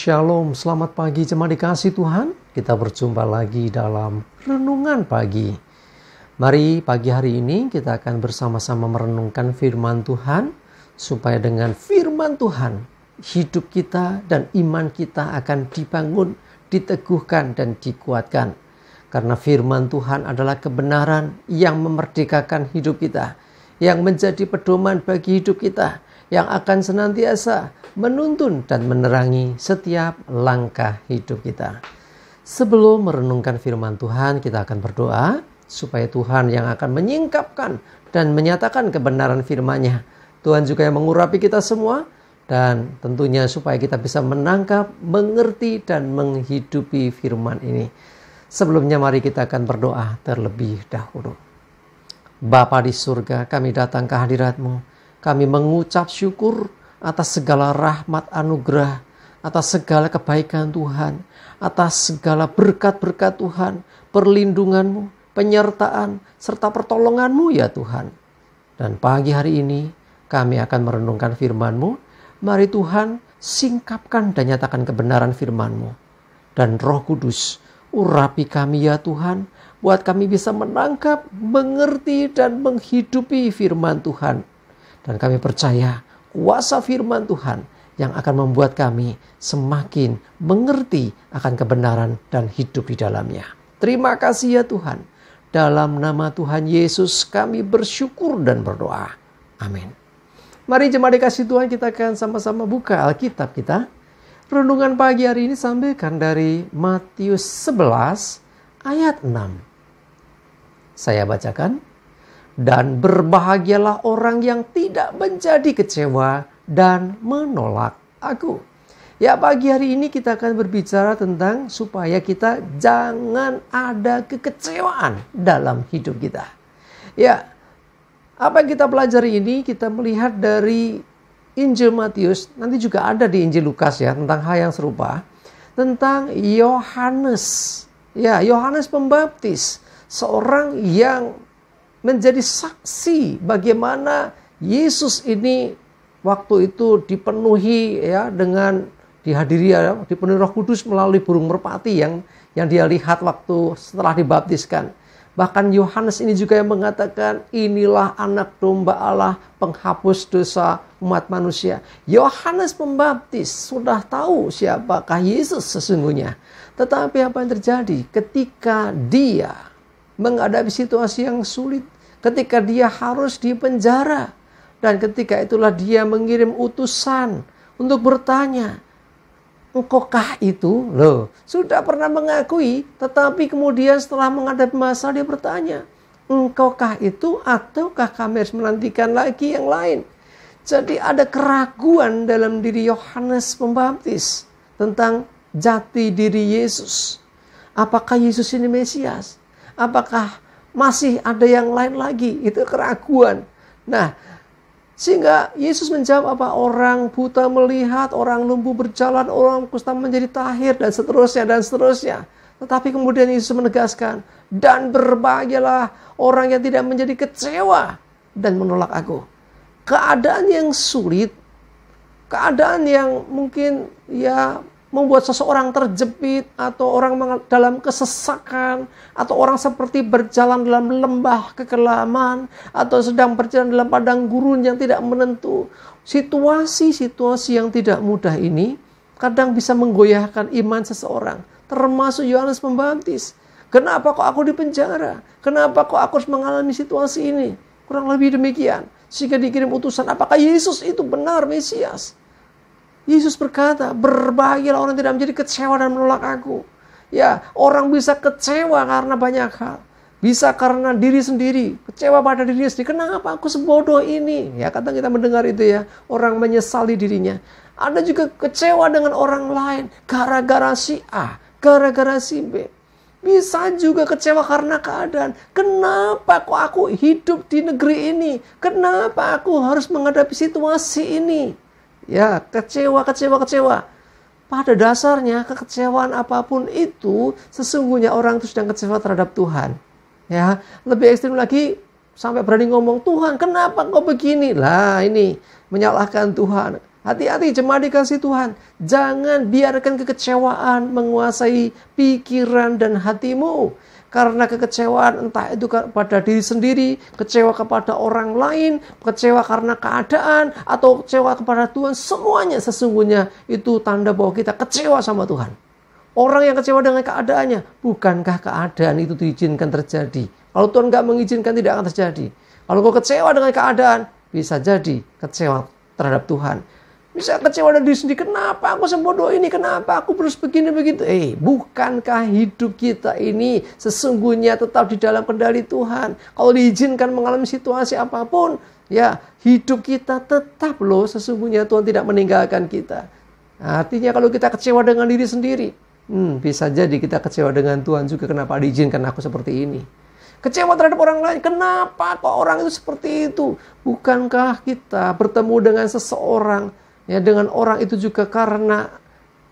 Shalom, selamat pagi jemaat dikasih Tuhan. Kita berjumpa lagi dalam renungan pagi. Mari pagi hari ini kita akan bersama-sama merenungkan firman Tuhan, supaya dengan firman Tuhan hidup kita dan iman kita akan dibangun, diteguhkan dan dikuatkan. Karena firman Tuhan adalah kebenaran yang memerdekakan hidup kita, yang menjadi pedoman bagi hidup kita, yang akan senantiasa menuntun dan menerangi setiap langkah hidup kita. Sebelum merenungkan firman Tuhan, kita akan berdoa supaya Tuhan yang akan menyingkapkan dan menyatakan kebenaran firman-Nya. Tuhan juga yang mengurapi kita semua, dan tentunya supaya kita bisa menangkap, mengerti dan menghidupi firman ini. Sebelumnya mari kita akan berdoa terlebih dahulu. Bapa di surga, kami datang ke hadirat-Mu. Kami mengucap syukur atas segala rahmat anugerah, atas segala kebaikan Tuhan, atas segala berkat-berkat Tuhan, perlindungan-Mu, penyertaan, serta pertolongan-Mu ya Tuhan. Dan pagi hari ini kami akan merenungkan firman-Mu. Mari Tuhan singkapkan dan nyatakan kebenaran firman-Mu. Dan Roh Kudus, urapi kami ya Tuhan, buat kami bisa menangkap, mengerti dan menghidupi firman Tuhan. Dan kami percaya kuasa firman Tuhan yang akan membuat kami semakin mengerti akan kebenaran dan hidup di dalamnya. Terima kasih ya Tuhan. Dalam nama Tuhan Yesus kami bersyukur dan berdoa. Amin. Mari jemaat dikasih Tuhan, kita akan sama-sama buka Alkitab kita. Renungan pagi hari ini sampaikan dari Matius 11 ayat 6. Saya bacakan. Dan berbahagialah orang yang tidak menjadi kecewa dan menolak aku. Ya, pagi hari ini kita akan berbicara tentang supaya kita jangan ada kekecewaan dalam hidup kita. Ya, apa yang kita pelajari ini kita melihat dari Injil Matius, nanti juga ada di Injil Lukas ya, tentang hal yang serupa. Tentang Yohanes. Ya, Yohanes Pembaptis, seorang yang menjadi saksi bagaimana Yesus ini waktu itu dipenuhi ya dengan dihadiri ya, dipenuhi Roh Kudus melalui burung merpati yang dia lihat waktu setelah dibaptiskan. Bahkan Yohanes ini juga yang mengatakan, inilah anak domba Allah penghapus dosa umat manusia. Yohanes Pembaptis sudah tahu siapakah Yesus sesungguhnya. Tetapi apa yang terjadi ketika dia menghadapi situasi yang sulit, ketika dia harus dipenjara, dan ketika itulah dia mengirim utusan untuk bertanya, engkaukah itu? Loh, sudah pernah mengakui, tetapi kemudian setelah menghadapi masalah dia bertanya, engkaukah itu ataukah kami harus menantikan lagi yang lain? Jadi ada keraguan dalam diri Yohanes Pembaptis tentang jati diri Yesus. Apakah Yesus ini Mesias? Apakah masih ada yang lain lagi? Itu keraguan. Nah, sehingga Yesus menjawab apa? Orang buta melihat, orang lumpuh berjalan, orang kusta menjadi tahir, dan seterusnya, dan seterusnya. Tetapi kemudian Yesus menegaskan, dan berbahagialah orang yang tidak menjadi kecewa dan menolak aku. Keadaan yang sulit, keadaan yang mungkin ya membuat seseorang terjepit, atau orang dalam kesesakan, atau orang seperti berjalan dalam lembah kekelaman, atau sedang berjalan dalam padang gurun yang tidak menentu. Situasi-situasi yang tidak mudah ini kadang bisa menggoyahkan iman seseorang, termasuk Yohanes Pembaptis. Kenapa kok aku dipenjara? Kenapa kok aku harus mengalami situasi ini? Kurang lebih demikian. Sehingga dikirim utusan, apakah Yesus itu benar Mesias? Yesus berkata, berbahagialah orang tidak menjadi kecewa dan menolak aku. Ya, orang bisa kecewa karena banyak hal. Bisa karena diri sendiri, kecewa pada diri sendiri. Kenapa aku sebodoh ini? Ya, kadang kita mendengar itu ya, orang menyesali dirinya. Ada juga kecewa dengan orang lain, gara-gara si A, gara-gara si B. Bisa juga kecewa karena keadaan. Kenapa kok aku hidup di negeri ini? Kenapa aku harus menghadapi situasi ini? Ya, kecewa. Pada dasarnya kekecewaan apapun itu, sesungguhnya orang itu sedang kecewa terhadap Tuhan. Ya, lebih ekstrim lagi sampai berani ngomong, Tuhan kenapa kau begini? Lah ini menyalahkan Tuhan. Hati-hati jemaat dikasih Tuhan. Jangan biarkan kekecewaan menguasai pikiran dan hatimu. Karena kekecewaan entah itu kepada diri sendiri, kecewa kepada orang lain, kecewa karena keadaan, atau kecewa kepada Tuhan. Semuanya sesungguhnya itu tanda bahwa kita kecewa sama Tuhan. Orang yang kecewa dengan keadaannya, bukankah keadaan itu diizinkan terjadi? Kalau Tuhan nggak mengizinkan, tidak akan terjadi. Kalau kau kecewa dengan keadaan, bisa jadi kecewa terhadap Tuhan. Bisa kecewa dari diri sendiri. Kenapa aku sebodoh ini? Kenapa aku terus begini begitu? Bukankah hidup kita ini sesungguhnya tetap di dalam kendali Tuhan? Kalau diizinkan mengalami situasi apapun, ya hidup kita tetap loh. Sesungguhnya Tuhan tidak meninggalkan kita. Artinya kalau kita kecewa dengan diri sendiri, bisa jadi kita kecewa dengan Tuhan juga. Kenapa diizinkan aku seperti ini? Kecewa terhadap orang lain. Kenapa kok orang itu seperti itu? Bukankah kita bertemu dengan seseorang, ya, dengan orang itu juga karena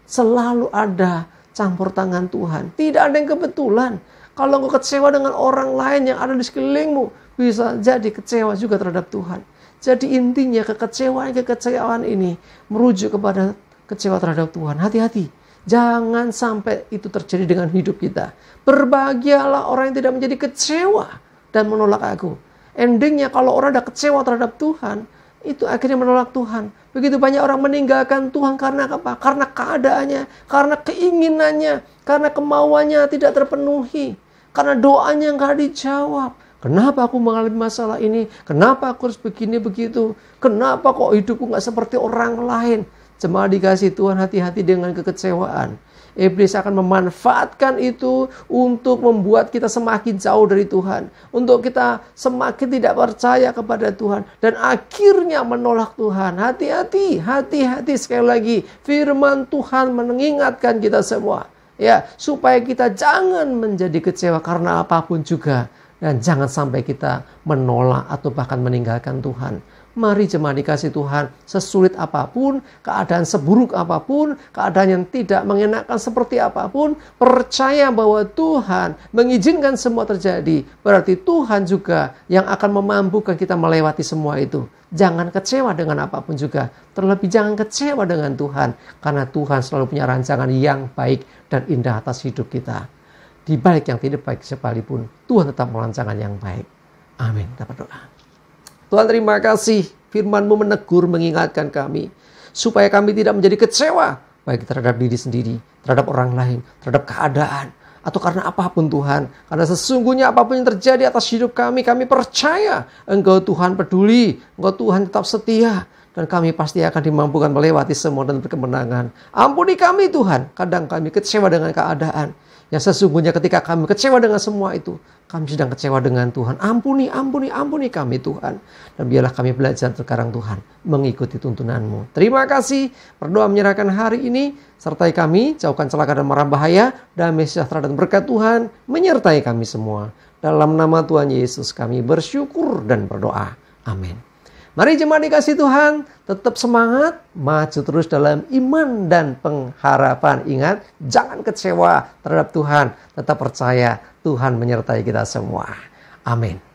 selalu ada campur tangan Tuhan. Tidak ada yang kebetulan. Kalau engkau kecewa dengan orang lain yang ada di sekelilingmu, bisa jadi kecewa juga terhadap Tuhan. Jadi intinya kekecewaan ini merujuk kepada kecewa terhadap Tuhan. Hati-hati. Jangan sampai itu terjadi dengan hidup kita. Berbahagialah orang yang tidak menjadi kecewa dan menolak aku. Endingnya kalau orang sudah kecewa terhadap Tuhan, itu akhirnya menolak Tuhan. Begitu banyak orang meninggalkan Tuhan karena apa? Karena keadaannya, karena keinginannya, karena kemauannya tidak terpenuhi, karena doanya nggak dijawab. Kenapa aku mengalami masalah ini? Kenapa aku harus begini begitu? Kenapa kok hidupku nggak seperti orang lain? Jemaat dikasih Tuhan, hati-hati dengan kekecewaan. Iblis akan memanfaatkan itu untuk membuat kita semakin jauh dari Tuhan. Untuk kita semakin tidak percaya kepada Tuhan. Dan akhirnya menolak Tuhan. Hati-hati, hati-hati sekali lagi. Firman Tuhan mengingatkan kita semua. Ya, supaya kita jangan menjadi kecewa karena apapun juga. Dan jangan sampai kita menolak atau bahkan meninggalkan Tuhan. Mari jemaat dikasih Tuhan, sesulit apapun, keadaan seburuk apapun, keadaan yang tidak mengenakan seperti apapun, percaya bahwa Tuhan mengizinkan semua terjadi. Berarti Tuhan juga yang akan memampukan kita melewati semua itu. Jangan kecewa dengan apapun juga. Terlebih jangan kecewa dengan Tuhan. Karena Tuhan selalu punya rancangan yang baik dan indah atas hidup kita. Di balik yang tidak baik sekalipun, Tuhan tetap merancangan yang baik. Amin. Kita berdoa. Tuhan, terima kasih firman-Mu menegur, mengingatkan kami supaya kami tidak menjadi kecewa baik terhadap diri sendiri, terhadap orang lain, terhadap keadaan, atau karena apapun Tuhan. Karena sesungguhnya apapun yang terjadi atas hidup kami percaya Engkau Tuhan peduli, Engkau Tuhan tetap setia, dan kami pasti akan dimampukan melewati semua dan berkemenangan. Ampuni kami Tuhan, kadang kami kecewa dengan keadaan. Yang sesungguhnya ketika kami kecewa dengan semua itu, kami sedang kecewa dengan Tuhan. Ampuni kami Tuhan. Dan biarlah kami belajar sekarang Tuhan, mengikuti tuntunan-Mu. Terima kasih, berdoa menyerahkan hari ini. Sertai kami, jauhkan celaka dan mara bahaya. Damai sejahtera dan berkat Tuhan menyertai kami semua. Dalam nama Tuhan Yesus kami bersyukur dan berdoa. Amin. Mari jemaat dikasih Tuhan, tetap semangat, maju terus dalam iman dan pengharapan. Ingat, jangan kecewa terhadap Tuhan, tetap percaya Tuhan menyertai kita semua. Amin.